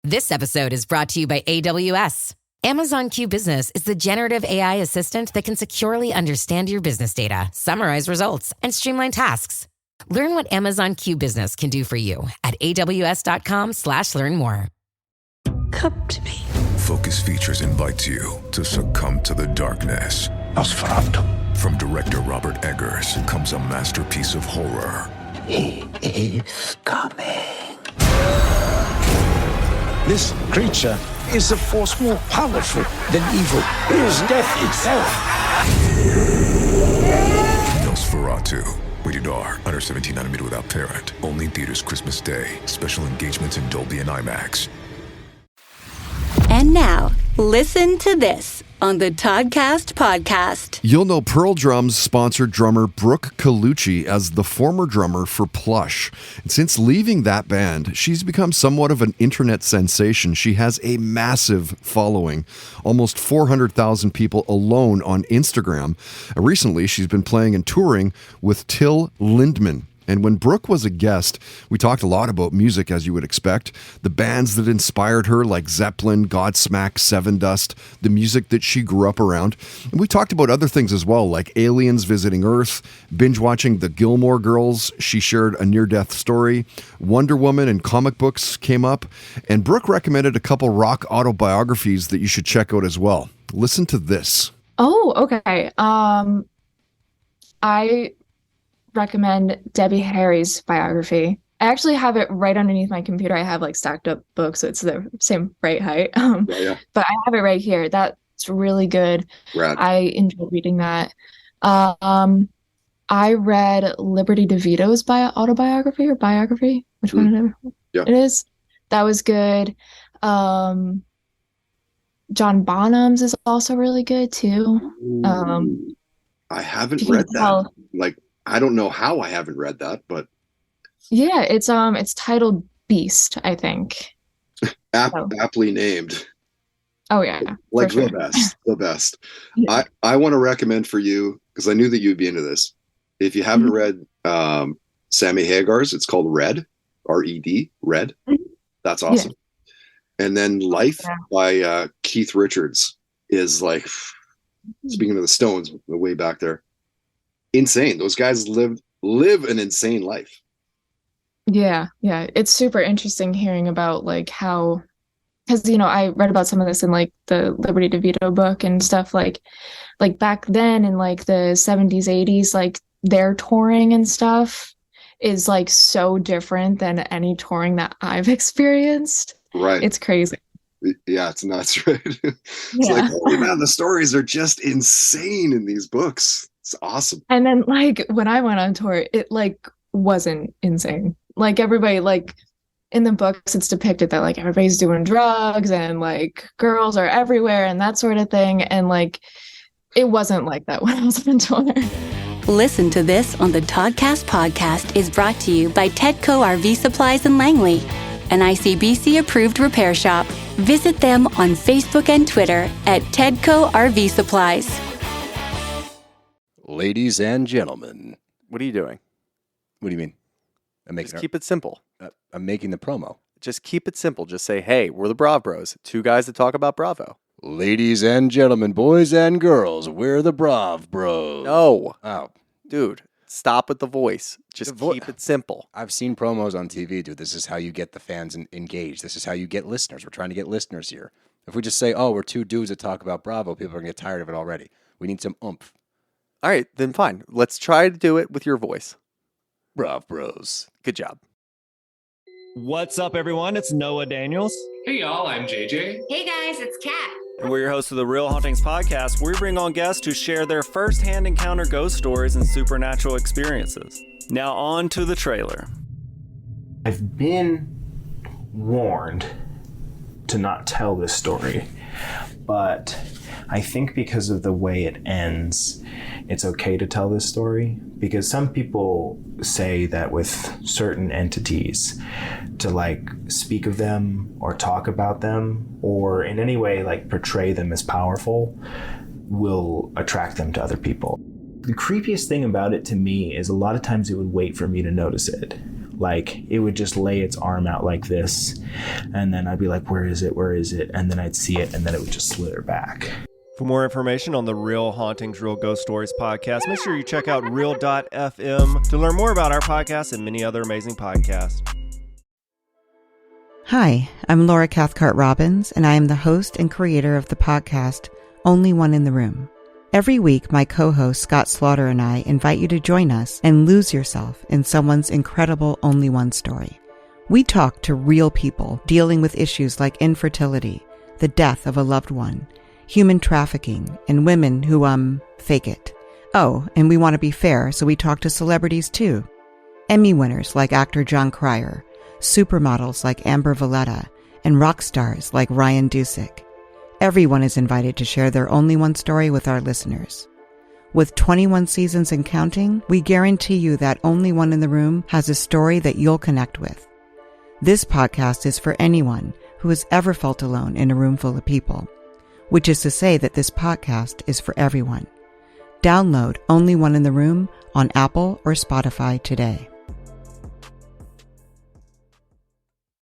This episode is brought to you by AWS. Amazon Q Business is the generative AI assistant that can securely understand your business data, summarize results, and streamline tasks. Learn what Amazon Q Business can do for you at aws.com/learn more. Come to me. Focus Features invites you to succumb to the darkness. Nosferatu. From director Robert Eggers comes a masterpiece of horror. He is coming. This creature is a force more powerful than evil. It is death itself. Nosferatu. Rated R. Under 17 nanometer without parent. Only in theaters Christmas Day. Special engagements in Dolby and IMAX. And now, listen to this on the Toddcast podcast. You'll know Pearl Drum's sponsored drummer Brooke Colucci as the former drummer for Plush. And since leaving that band, she's become somewhat of an internet sensation. She has a massive following, almost 400,000 people alone on Instagram. Recently, she's been playing and touring with Till Lindemann. And when Brooke was a guest, we talked a lot about music, as you would expect, the bands that inspired her, like Zeppelin, Godsmack, Sevendust, the music that she grew up around. And we talked about other things as well, like aliens visiting Earth, binge-watching the Gilmore Girls. She shared a near-death story. Wonder Woman and comic books came up. And Brooke recommended a couple rock autobiographies that you should check out as well. Listen to this. Oh, okay. I recommend Debbie Harry's biography. I actually have it right underneath my computer. I have like stacked up books, so it's the same right height. But I have it right here. That's really good. Rad. I enjoyed reading that. I read Liberty DeVito's autobiography or biography. Which one it is? That was good. John Bonham's is also really good too. I haven't read that. Like, I don't know how I haven't read that, but yeah, it's titled Beast, I think. Aptly named. Oh yeah, like the best. Yeah. I want to recommend for you, because I knew that you'd be into this. If you haven't read Sammy Hagar's, it's called Red, R-E-D, Red. That's awesome. Yeah. And then Life by Keith Richards is like, speaking of the Stones, way back there. Insane. Those guys live an insane life. Yeah. It's super interesting hearing about like how, because I read about some of this in like the Liberty DeVito book and stuff, like back then in like the 70s, 80s, like their touring and stuff is like so different than any touring that I've experienced. Right. It's crazy. Yeah, it's nuts, right? It's like, holy man, the stories are just insane in these books. It's awesome. And then like when I went on tour, it like wasn't insane. Like everybody, like in the books, it's depicted that like everybody's doing drugs and like girls are everywhere and that sort of thing. And like it wasn't like that when I was on tour. Listen to this on the Toddcast podcast is brought to you by Tedco RV Supplies in Langley, an ICBC approved repair shop. Visit them on Facebook and Twitter at Tedco RV Supplies. Ladies and gentlemen. What are you doing? What do you mean? Just keep it simple. I'm making the promo. Just keep it simple. Just say, hey, we're the Brav Bros. Two guys that talk about Bravo. Ladies and gentlemen, boys and girls, we're the Brav Bros. No. Oh. Dude, stop with the voice. Just keep it simple. I've seen promos on TV, dude. This is how you get the fans engaged. This is how you get listeners. We're trying to get listeners here. If we just say, oh, we're two dudes that talk about Bravo, people are going to get tired of it already. We need some oomph. All right, then fine. Let's try to do it with your voice. Brav Bros. Good job. What's up, everyone? It's Noah Daniels. Hey, y'all. I'm JJ. Hey, guys. It's Kat. And we're your hosts of the Real Hauntings podcast, where we bring on guests who share their first-hand encounter ghost stories and supernatural experiences. Now on to the trailer. I've been warned to not tell this story, but I think because of the way it ends, it's okay to tell this story, because some people say that with certain entities, to like speak of them or talk about them or in any way like portray them as powerful will attract them to other people. The creepiest thing about it to me is a lot of times it would wait for me to notice it. Like, it would just lay its arm out like this, and then I'd be like, where is it? Where is it? And then I'd see it, and then it would just slither back. For more information on the Real Hauntings, Real Ghost Stories podcast, make sure you check out real.fm to learn more about our podcast and many other amazing podcasts. Hi, I'm Laura Cathcart-Robbins, and I am the host and creator of the podcast Only One in the Room. Every week, my co-host Scott Slaughter and I invite you to join us and lose yourself in someone's incredible Only One story. We talk to real people dealing with issues like infertility, the death of a loved one, human trafficking, and women who, fake it. Oh, and we want to be fair, so we talk to celebrities too. Emmy winners like actor John Cryer, supermodels like Amber Valletta, and rock stars like Ryan Dusick. Everyone is invited to share their Only One story with our listeners. With 21 seasons and counting, we guarantee you that Only One in the Room has a story that you'll connect with. This podcast is for anyone who has ever felt alone in a room full of people, which is to say that this podcast is for everyone. Download Only One in the Room on Apple or Spotify today.